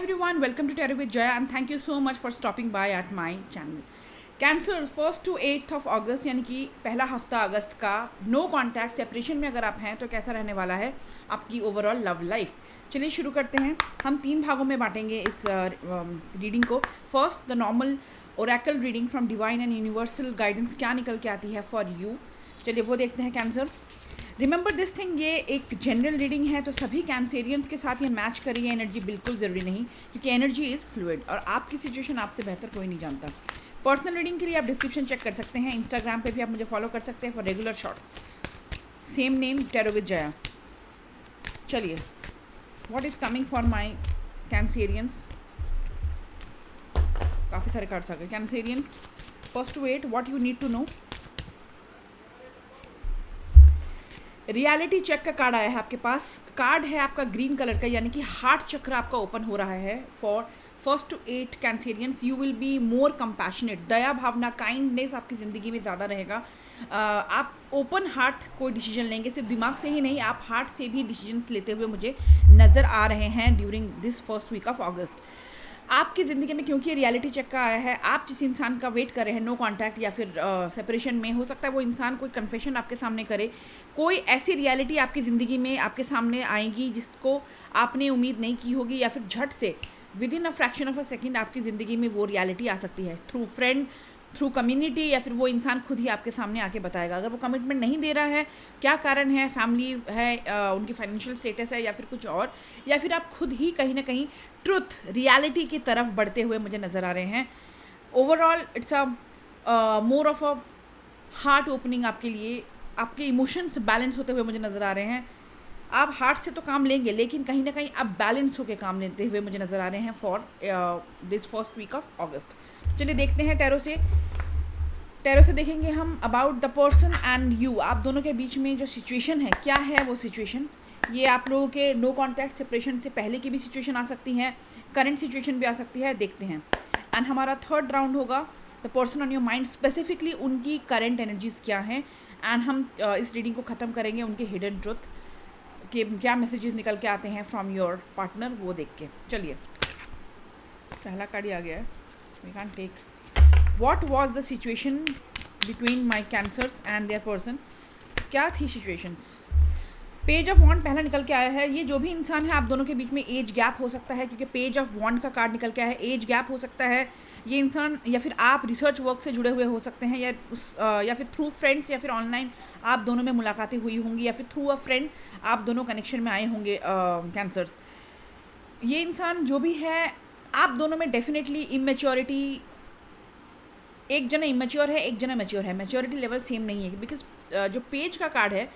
everyone, welcome to Tarot with Jaya and thank you so much for stopping by at my channel. Cancer 1st to 8th of August यानी कि पहला हफ्ता अगस्त का no contact separation में अगर आप हैं तो कैसा रहने वाला है आपकी ओवरऑल लव लाइफ। चलिए शुरू करते हैं। हम 3 भागों में बांटेंगे इस रीडिंग को। First the normal Oracle reading from divine and universal guidance क्या निकल के आती है फॉर यू, चलिए वो देखते हैं। कैंसर, रिमेंबर दिस थिंग, ये एक जनरल रीडिंग है तो सभी कैंसेरियंस के साथ ये मैच करिए एनर्जी, बिल्कुल ज़रूरी नहीं क्योंकि एनर्जी इज़ फ्लूइड और आपकी सिचुएशन आपसे बेहतर कोई नहीं जानता। पर्सनल रीडिंग के लिए आप डिस्क्रिप्शन चेक कर सकते हैं, इंस्टाग्राम पे भी आप मुझे फॉलो कर सकते हैं for regular shorts, same name tarot with Jaya. चलिए, what is coming for my cancerians, काफ़ी सारे कार्ड्स आ गए। Cancerians 1st to 8, what you need to know. Reality check का कार्ड आया है आपके पास। कार्ड है आपका ग्रीन कलर का, यानी कि हार्ट चक्र आपका ओपन हो रहा है for 1st to 8 Cancerians. You will be more compassionate, दया भावना, काइंडनेस आपकी ज़िंदगी में ज़्यादा रहेगा। आप ओपन हार्ट कोई डिसीजन लेंगे, सिर्फ दिमाग से ही नहीं, आप हार्ट से भी डिसीजन लेते हुए मुझे नज़र आ रहे हैं during this first week of August. आपकी ज़िंदगी में क्योंकि रियलिटी चेक का आया है, आप जिस इंसान का वेट कर रहे हैं नो कॉन्टैक्ट या फिर सेपरेशन में, हो सकता है वो इंसान कोई कन्फेशन आपके सामने करे, कोई ऐसी रियलिटी आपकी ज़िंदगी में आपके सामने आएगी जिसको आपने उम्मीद नहीं की होगी, या फिर झट से with in a fraction of a second आपकी ज़िंदगी में वो रियलिटी आ सकती है थ्रू फ्रेंड, थ्रू कम्युनिटी, या फिर वो इंसान खुद ही आपके सामने आके बताएगा। अगर वो कमिटमेंट नहीं दे रहा है, क्या कारण है, फैमिली है, उनकी फाइनेंशियल स्टेटस है, या फिर कुछ और, या फिर आप खुद ही कहीं ना कहीं ट्रुथ रियलिटी की तरफ बढ़ते हुए मुझे नज़र आ रहे हैं। Overall it's a more of a heart opening आपके लिए, आपके इमोशंस बैलेंस होते हुए मुझे नज़र आ रहे हैं। आप हार्ट से तो काम लेंगे लेकिन कहीं ना कहीं आप बैलेंस होकर काम लेते हुए मुझे नज़र आ रहे हैं for this first week of August. चलिए देखते हैं टैरो से देखेंगे हम about the person and you. आप दोनों के बीच में जो सिचुएशन है, क्या है वो सिचुएशन। ये आप लोगों के नो कॉन्टैक्ट सेपरेशन से पहले की भी सिचुएशन आ सकती है, करंट सिचुएशन भी आ सकती है, देखते हैं। एंड हमारा थर्ड राउंड होगा the person on your mind, specifically उनकी करंट एनर्जीज क्या हैं। एंड हम इस रीडिंग को ख़त्म करेंगे उनके हिडन ट्रुथ के क्या मैसेजेस निकल के आते हैं फ्रॉम योर पार्टनर, वो देख के। चलिए, पहला कार्ड ही आ गया है, we can take what was the situation between my Cancers and their person. क्या थी सिचुएशंस। पेज ऑफ वॉन्ड पहला निकल के आया है। ये जो भी इंसान है आप दोनों के बीच में एज गैप हो सकता है, क्योंकि पेज ऑफ वॉन्ड का कार्ड निकल के आया है। एज गैप हो सकता है, ये इंसान या फिर आप रिसर्च वर्क से जुड़े हुए हो सकते हैं, या फिर थ्रू फ्रेंड्स या फिर ऑनलाइन आप दोनों में मुलाकातें हुई होंगी, या फिर थ्रू अ फ्रेंड आप दोनों कनेक्शन में आए होंगे कैंसर्स। ये इंसान जो भी है, आप दोनों में डेफिनेटली इमेच्योरिटी, एक जना इमेच्योर है, एक जना मैच्योर है, मैच्योरिटी लेवल सेम नहीं है। बिकॉज जो पेज का कार्ड है,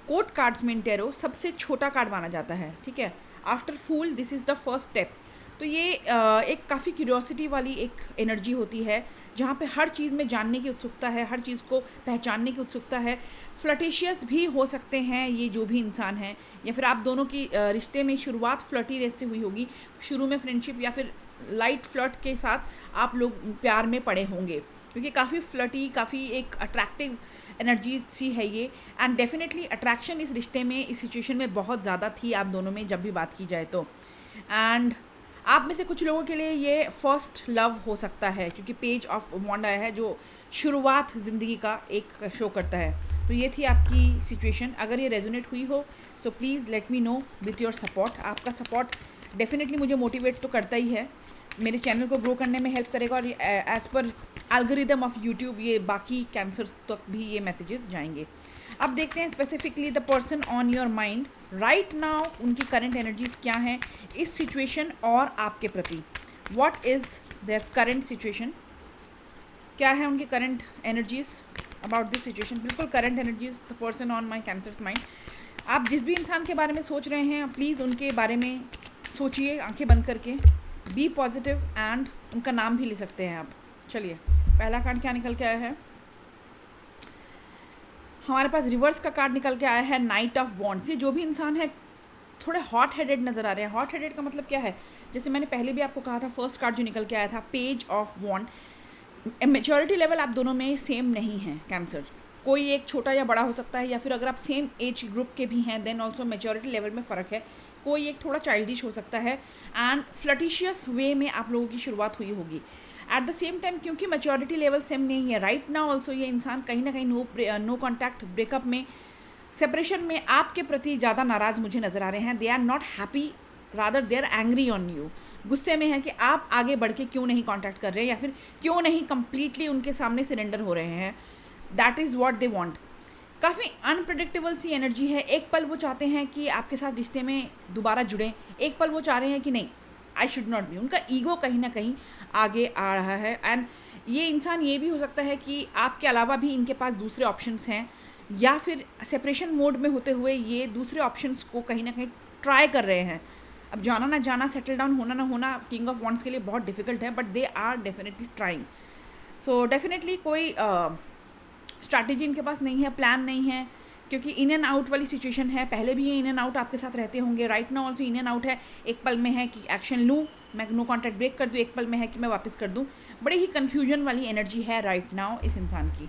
कोर्ट कार्ड्स में टैरो सबसे छोटा कार्ड माना जाता है, ठीक है। After fool this is the first step. तो ये एक काफ़ी क्यूरियोसिटी वाली एक एनर्जी होती है, जहाँ पे हर चीज़ में जानने की उत्सुकता है, हर चीज़ को पहचानने की उत्सुकता है। फ्लर्टिशियस भी हो सकते हैं ये जो भी इंसान है, या फिर आप दोनों की रिश्ते में शुरुआत फ्लर्टीनेस से हुई होगी, शुरू में फ्रेंडशिप या फिर लाइट फ्लर्ट के साथ आप लोग प्यार में पड़े होंगे, क्योंकि काफ़ी फ्लर्टी, काफ़ी एक अट्रैक्टिव एनर्जी सी है ये। एंड डेफिनेटली अट्रैक्शन इस रिश्ते में, इस सिचुएशन में बहुत ज़्यादा थी आप दोनों में, जब भी बात की जाए तो। एंड आप में से कुछ लोगों के लिए ये फर्स्ट लव हो सकता है, क्योंकि पेज ऑफ वॉन्ड आया है जो शुरुआत ज़िंदगी का एक शो करता है। तो ये थी आपकी सिचुएशन। अगर ये रेजोनेट हुई हो so please let me know with your support. आपका सपोर्ट डेफिनेटली मुझे मोटिवेट तो करता ही है, मेरे चैनल को ग्रो करने में हेल्प करेगा, और as per algorithm of YouTube ये बाकी कैंसर्स तक भी ये मैसेजेस जाएंगे। अब देखते हैं specifically the person on your mind right now, उनकी करंट एनर्जीज क्या हैं इस सिचुएशन और आपके प्रति। What is their current situation, क्या है उनकी current energies about this situation. बिल्कुल current energies the person on my cancers mind. आप जिस भी इंसान के बारे में सोच रहे हैं, प्लीज़ उनके बारे में सोचिए आंखें बंद करके, बी पॉजिटिव, एंड उनका नाम भी ले सकते हैं आप। चलिए, पहला कार्ड क्या निकल के आया है हमारे पास। रिवर्स का कार्ड निकल के आया है नाइट ऑफ वॉन्ड्स। ये जो भी इंसान है थोड़े हॉट हेडेड नज़र आ रहे हैं। हॉट हेडेड का मतलब क्या है, जैसे मैंने पहले भी आपको कहा था, फर्स्ट कार्ड जो निकल के आया था page of wand, maturity level आप दोनों में सेम नहीं है कैंसर। कोई एक छोटा या बड़ा हो सकता है, या फिर अगर आप सेम एज ग्रुप के भी हैं देन ऑल्सो मेच्योरिटी लेवल में फ़र्क है। कोई एक थोड़ा चाइल्डिश हो सकता है एंड फ्लटिशियस वे में आप लोगों की शुरुआत हुई होगी। एट द सेम टाइम क्योंकि मैच्योरिटी लेवल सेम नहीं है, राइट नाउ ऑल्सो ये इंसान कहीं ना कहीं नो कॉन्टैक्ट ब्रेकअप में, सेपरेशन में आपके प्रति ज़्यादा नाराज़ मुझे नज़र आ रहे हैं। They are not happy, rather they are angry on you. गुस्से में है कि आप आगे बढ़ के क्यों नहीं कॉन्टैक्ट कर रहे हैं या फिर क्यों नहीं कंप्लीटली उनके सामने सरेंडर हो रहे हैं। That is what they want. काफ़ी अनप्रडिक्टेबल सी एनर्जी है। एक पल वो चाहते हैं कि आपके साथ रिश्ते में दोबारा जुड़ें, एक पल वो चाह रहे हैं कि नहीं आई शुड नॉट बी। उनका ईगो कहीं ना कहीं आगे आ रहा है एंड ये इंसान ये भी हो सकता है कि आपके अलावा भी इनके पास दूसरे ऑप्शंस हैं या फिर सेपरेशन मोड में होते हुए ये दूसरे ऑप्शंस को कहीं ना कहीं ट्राई कर रहे हैं। अब जाना ना जाना, सेटल डाउन होना ना होना किंग ऑफ वॉन्ड्स के लिए बहुत डिफिकल्ट है, but they are definitely trying. So definitely कोई स्ट्रैटेजी इनके पास नहीं है, प्लान नहीं है, क्योंकि इन एंड आउट वाली सिचुएशन है। पहले भी ये इन एंड आउट आपके साथ रहते होंगे, right now also in and out है। एक पल में है कि एक्शन लूँ, मैं नो कॉन्टैक्ट ब्रेक कर दूँ, एक पल में है कि मैं वापस कर दूँ। बड़ी ही कन्फ्यूजन वाली एनर्जी है राइट नाउ इस इंसान की।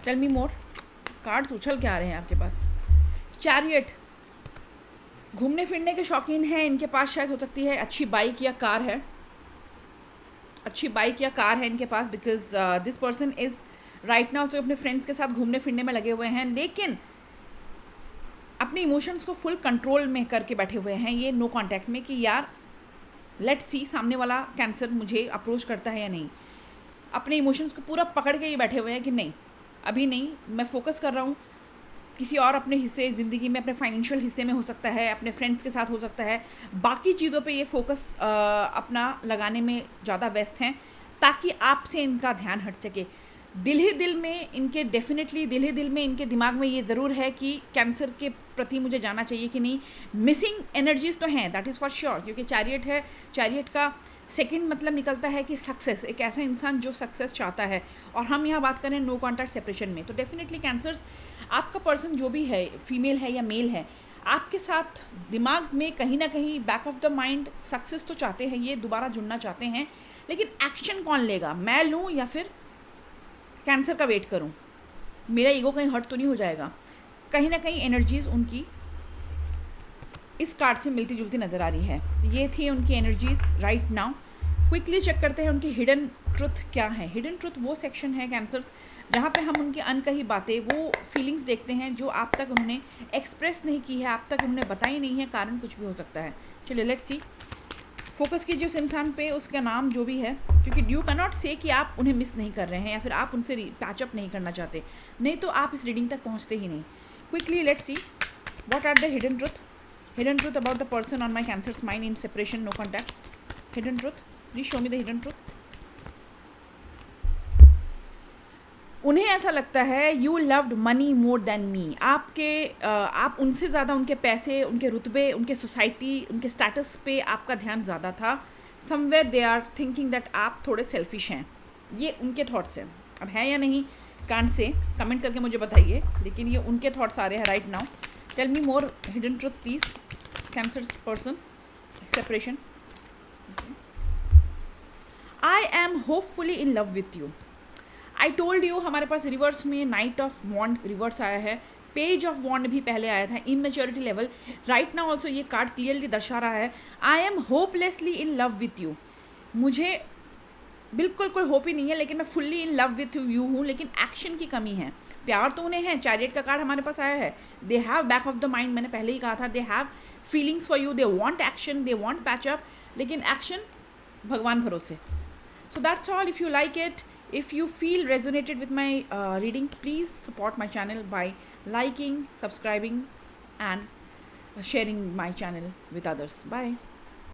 टेल मी मोर, कार्ड्स उछल के आ रहे हैं आपके पास। चैरियट, घूमने फिरने के शौकीन हैं इनके पास, शायद हो सकती है अच्छी बाइक या कार है, अच्छी बाइक या कार है इनके पास, because this person is right now तो अपने फ्रेंड्स के साथ घूमने फिरने में लगे हुए हैं, लेकिन अपने इमोशंस को फुल कंट्रोल में करके बैठे हुए हैं ये नो कॉन्टैक्ट में कि यार लेट्स सी सामने वाला कैंसर मुझे अप्रोच करता है या नहीं। अपने इमोशंस को पूरा पकड़ के ये बैठे हुए हैं कि नहीं अभी नहीं, मैं फोकस कर रहा हूँ किसी और अपने हिस्से ज़िंदगी में, अपने फाइनेंशियल हिस्से में हो सकता है, अपने फ्रेंड्स के साथ हो सकता है, बाकी चीज़ों पे ये फोकस अपना लगाने में ज़्यादा व्यस्त हैं ताकि आपसे इनका ध्यान हट सके। दिल ही दिल में इनके डेफिनेटली दिल ही दिल में इनके दिमाग में ये ज़रूर है कि कैंसर के प्रति मुझे जाना चाहिए कि नहीं। मिसिंग एनर्जीज तो हैं, दैट इज़ फॉर श्योर, क्योंकि चैरियट है, चैरियट का सेकंड मतलब निकलता है कि सक्सेस, एक ऐसा इंसान जो सक्सेस चाहता है, और हम यहाँ बात करें नो कॉन्टैक्ट सेपरेशन में, तो डेफिनेटली कैंसर्स आपका पर्सन जो भी है, फीमेल है या मेल है, आपके साथ दिमाग में कहीं ना कहीं back of the mind success तो चाहते हैं, ये दोबारा जुड़ना चाहते हैं, लेकिन एक्शन कौन लेगा, मैं लूँ या फिर कैंसर का वेट करूँ, मेरा ईगो कहीं हर्ट तो नहीं हो जाएगा। कहीं ना कहीं एनर्जीज उनकी इस कार्ड से मिलती जुलती नज़र आ रही है। ये थी उनकी energies right now. Quickly check करते हैं उनकी हिडन ट्रुथ क्या है। हिडन ट्रुथ वो सेक्शन है कैंसर्स जहाँ पे हम उनकी अनकही बातें, वो फीलिंग्स देखते हैं जो आप तक उन्होंने एक्सप्रेस नहीं की है, आप तक उन्होंने बताई नहीं है, कारण कुछ भी हो सकता है। चलिए लेट्स सी, फोकस कीजिए उस इंसान पे, उसका नाम जो भी है, क्योंकि यू कैन नॉट से कि आप उन्हें मिस नहीं कर रहे हैं या फिर आप उनसे पैचअप नहीं करना चाहते, नहीं तो आप इस रीडिंग तक पहुँचते ही नहीं। Quickly let's see what are the hidden truth, hidden truth about the person on my cancer's mind in separation, no contact. Hidden truth, please show me the hidden truth. उन्हें ऐसा लगता है you loved money more than me, आप उनसे ज़्यादा उनके पैसे, उनके रुतबे, उनके सोसाइटी, उनके स्टेटस पे आपका ध्यान ज़्यादा था। Somewhere they are thinking that आप थोड़े सेल्फिश हैं, ये उनके थॉट्स हैं। अब है या नहीं कांट से, कमेंट करके मुझे बताइए, लेकिन ये उनके थॉट्स आ रहे हैं right now. Tell me more hidden truth please, cancer person separation. I am hopefully in love with you. I told you, हमारे पास रिवर्स में नाइट ऑफ वॉन्ड रिवर्स आया है, पेज ऑफ वॉन्ड भी पहले आया था, immaturity level. Right now also ये कार्ड क्लियरली दर्शा रहा है I am hopelessly in love with you. मुझे बिल्कुल कोई होप ही नहीं है, लेकिन मैं fully in love with you हूँ, लेकिन एक्शन की कमी है। प्यार तो उन्हें है, चैरियट का कार्ड हमारे पास आया है, they have back of the mind, मैंने पहले ही कहा था, they have feelings for you, they want action, they want patch up, लेकिन एक्शन भगवान भरोसे। So that's all. If you like it, if you feel resonated with my reading, please support my channel by liking, subscribing and sharing my channel with others. Bye.